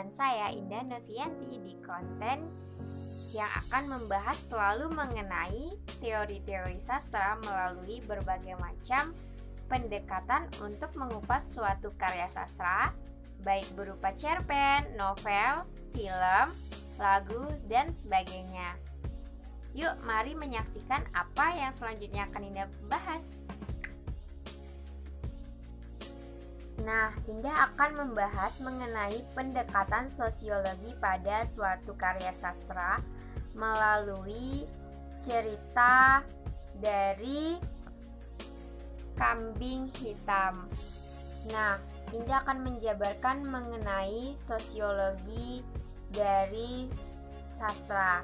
dengan saya Indah Novianti di konten yang akan membahas selalu mengenai teori-teori sastra melalui berbagai macam pendekatan untuk mengupas suatu karya sastra, baik berupa cerpen, novel, film, lagu, dan sebagainya. Yuk, mari menyaksikan apa yang selanjutnya akan Indah bahas. Nah, Indah akan membahas mengenai pendekatan sosiologi pada suatu karya sastra melalui cerita dari Kambing Hitam. Nah, Indah akan menjabarkan mengenai sosiologi dari sastra.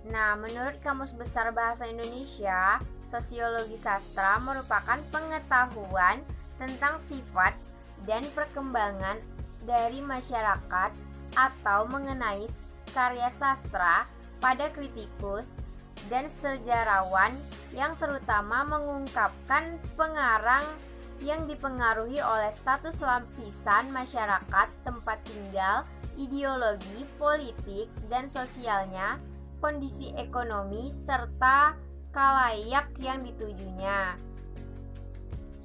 Nah, menurut Kamus Besar Bahasa Indonesia, sosiologi sastra merupakan pengetahuan tentang sifat dan perkembangan dari masyarakat atau mengenai karya sastra pada kritikus dan sejarawan yang terutama mengungkapkan pengarang yang dipengaruhi oleh status lapisan masyarakat, tempat tinggal, ideologi, politik, dan sosialnya, kondisi ekonomi, serta khalayak yang ditujunya.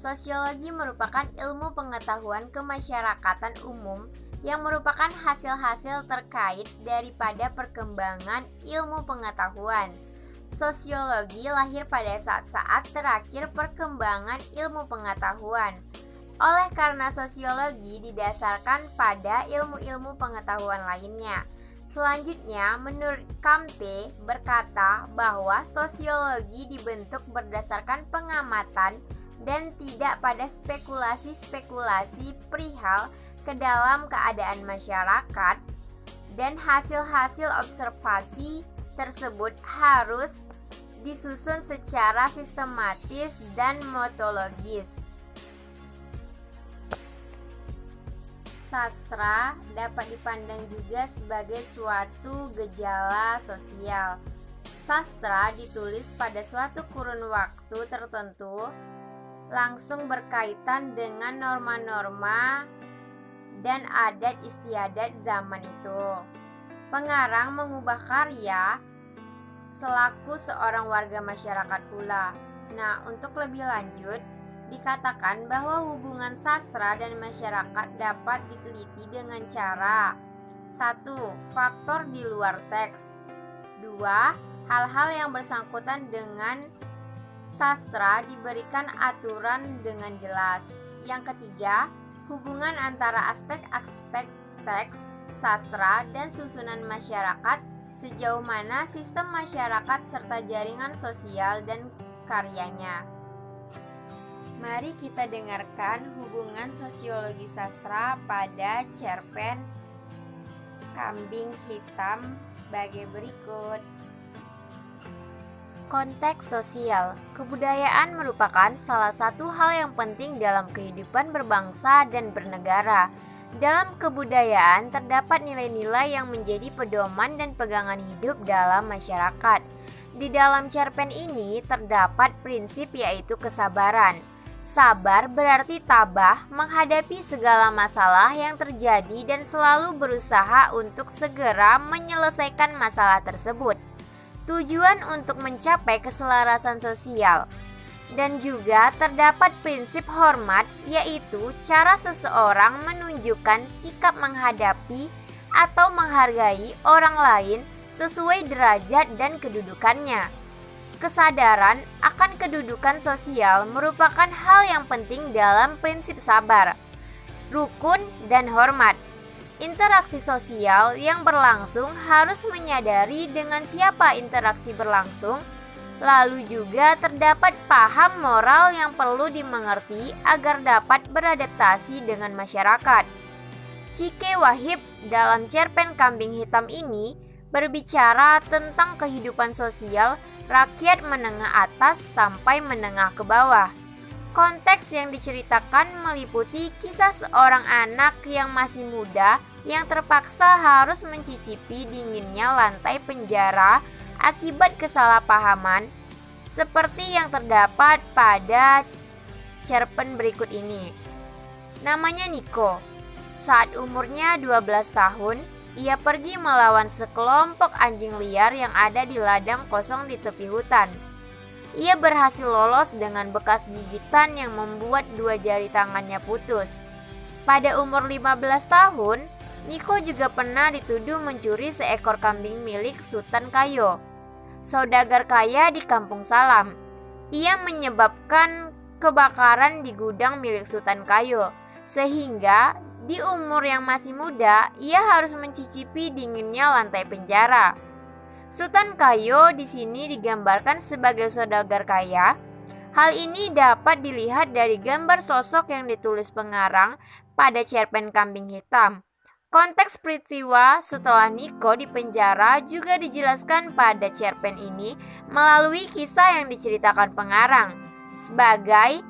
Sosiologi merupakan ilmu pengetahuan kemasyarakatan umum yang merupakan hasil-hasil terkait daripada perkembangan ilmu pengetahuan. Sosiologi lahir pada saat-saat terakhir perkembangan ilmu pengetahuan. Oleh karena sosiologi didasarkan pada ilmu-ilmu pengetahuan lainnya. Selanjutnya, menurut Kamte berkata bahwa sosiologi dibentuk berdasarkan pengamatan dan tidak pada spekulasi-spekulasi perihal ke dalam keadaan masyarakat, dan hasil-hasil observasi tersebut harus disusun secara sistematis dan metodologis. Sastra dapat dipandang juga sebagai suatu gejala sosial. Sastra ditulis pada suatu kurun waktu tertentu, langsung berkaitan dengan norma-norma dan adat istiadat zaman itu. Pengarang mengubah karya selaku seorang warga masyarakat pula. Nah, untuk lebih lanjut, dikatakan bahwa hubungan sastra dan masyarakat dapat diteliti dengan cara 1. Faktor di luar teks. 2. Hal-hal yang bersangkutan dengan sastra diberikan aturan dengan jelas. Yang ketiga, hubungan antara aspek-aspek teks, sastra, dan susunan masyarakat, sejauh mana sistem masyarakat serta jaringan sosial dan karyanya. Mari kita dengarkan hubungan sosiologi sastra pada cerpen Kambing Hitam sebagai berikut. Konteks sosial. Kebudayaan merupakan salah satu hal yang penting dalam kehidupan berbangsa dan bernegara. Dalam kebudayaan terdapat nilai-nilai yang menjadi pedoman dan pegangan hidup dalam masyarakat. Di dalam cerpen ini terdapat prinsip yaitu kesabaran. Sabar berarti tabah menghadapi segala masalah yang terjadi dan selalu berusaha untuk segera menyelesaikan masalah tersebut. Tujuan untuk mencapai keselarasan sosial. Dan juga terdapat prinsip hormat, yaitu cara seseorang menunjukkan sikap menghadapi atau menghargai orang lain sesuai derajat dan kedudukannya. Kesadaran akan kedudukan sosial merupakan hal yang penting dalam prinsip sabar, rukun, dan hormat. Interaksi sosial yang berlangsung harus menyadari dengan siapa interaksi berlangsung. Lalu juga terdapat paham moral yang perlu dimengerti agar dapat beradaptasi dengan masyarakat. Cike Wahib dalam cerpen Kambing Hitam ini berbicara tentang kehidupan sosial rakyat menengah atas sampai menengah ke bawah. Konteks yang diceritakan meliputi kisah seorang anak yang masih muda yang terpaksa harus mencicipi dinginnya lantai penjara akibat kesalahpahaman, seperti yang terdapat pada cerpen berikut ini. Namanya Niko. Saat umurnya 12 tahun, ia pergi melawan sekelompok anjing liar yang ada di ladang kosong di tepi hutan. Ia berhasil lolos dengan bekas gigitan yang membuat dua jari tangannya putus. Pada umur 15 tahun, Niko juga pernah dituduh mencuri seekor kambing milik Sultan Kayo, saudagar kaya di Kampung Salam. Ia menyebabkan kebakaran di gudang milik Sultan Kayo, sehingga di umur yang masih muda, ia harus mencicipi dinginnya lantai penjara. Sultan Kayo di sini digambarkan sebagai saudagar kaya. Hal ini dapat dilihat dari gambar sosok yang ditulis pengarang pada cerpen Kambing Hitam. Konteks peristiwa setelah Niko dipenjara juga dijelaskan pada cerpen ini melalui kisah yang diceritakan pengarang. Sebagai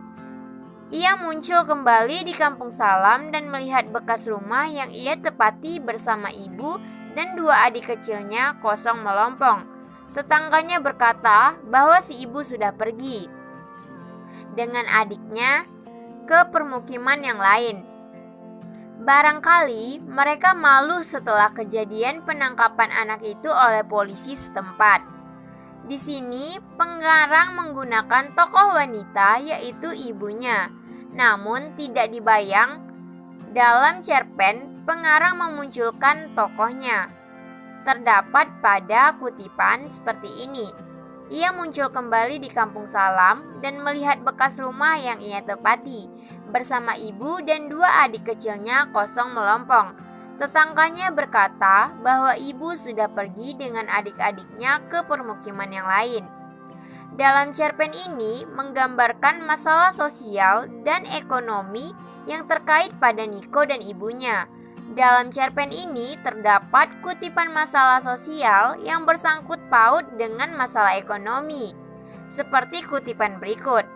ia muncul kembali di Kampung Salam dan melihat bekas rumah yang ia tepati bersama ibu dan dua adik kecilnya kosong melompong. Tetangganya berkata bahwa si ibu sudah pergi dengan adiknya ke permukiman yang lain. Barangkali mereka malu setelah kejadian penangkapan anak itu oleh polisi setempat. Di sini pengarang menggunakan tokoh wanita yaitu ibunya. Namun tidak dibayang dalam cerpen pengarang memunculkan tokohnya. Terdapat pada kutipan seperti ini. Ia muncul kembali di Kampung Salam dan melihat bekas rumah yang ia tepati bersama ibu dan dua adik kecilnya kosong melompong. Tetangganya berkata bahwa ibu sudah pergi dengan adik-adiknya ke permukiman yang lain. Dalam cerpen ini menggambarkan masalah sosial dan ekonomi yang terkait pada Niko dan ibunya. Dalam cerpen ini terdapat kutipan masalah sosial yang bersangkut paut dengan masalah ekonomi. Seperti kutipan berikut.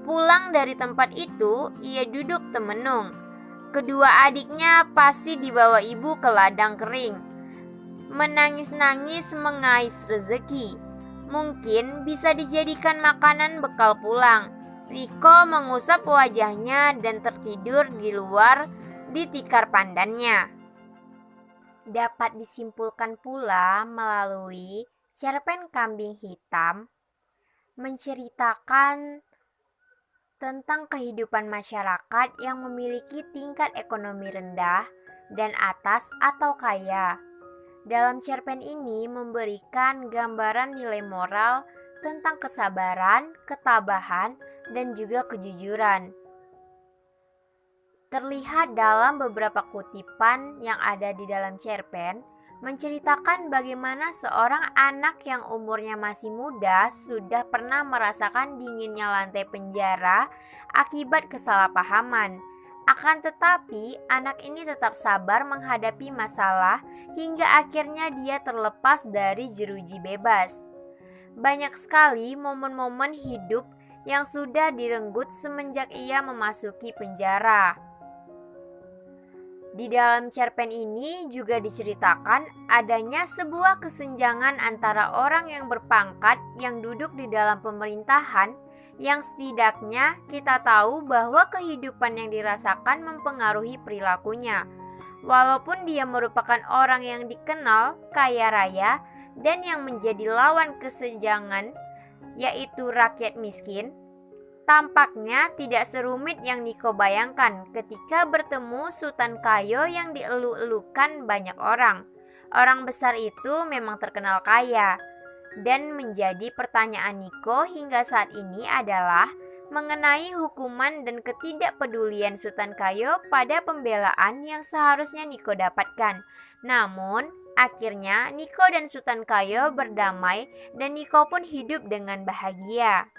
Pulang dari tempat itu, ia duduk temenung. Kedua adiknya pasti dibawa ibu ke ladang kering. Menangis-nangis mengais rezeki. Mungkin bisa dijadikan makanan bekal pulang. Niko mengusap wajahnya dan tertidur di luar di tikar pandannya. Dapat disimpulkan pula melalui cerpen Kambing Hitam menceritakan tentang kehidupan masyarakat yang memiliki tingkat ekonomi rendah dan atas atau kaya. Dalam cerpen ini memberikan gambaran nilai moral tentang kesabaran, ketabahan, dan juga kejujuran. Terlihat dalam beberapa kutipan yang ada di dalam cerpen, menceritakan bagaimana seorang anak yang umurnya masih muda sudah pernah merasakan dinginnya lantai penjara akibat kesalahpahaman. Akan tetapi, anak ini tetap sabar menghadapi masalah hingga akhirnya dia terlepas dari jeruji bebas. Banyak sekali momen-momen hidup yang sudah direnggut semenjak ia memasuki penjara. Di dalam cerpen ini juga diceritakan adanya sebuah kesenjangan antara orang yang berpangkat yang duduk di dalam pemerintahan yang setidaknya kita tahu bahwa kehidupan yang dirasakan mempengaruhi perilakunya. Walaupun dia merupakan orang yang dikenal, kaya raya, dan yang menjadi lawan kesenjangan, yaitu rakyat miskin, tampaknya tidak serumit yang Niko bayangkan ketika bertemu Sultan Kayo yang dieluk-elukan banyak orang. Orang besar itu memang terkenal kaya. Dan menjadi pertanyaan Niko hingga saat ini adalah mengenai hukuman dan ketidakpedulian Sultan Kayo pada pembelaan yang seharusnya Niko dapatkan. Namun, akhirnya Niko dan Sultan Kayo berdamai dan Niko pun hidup dengan bahagia.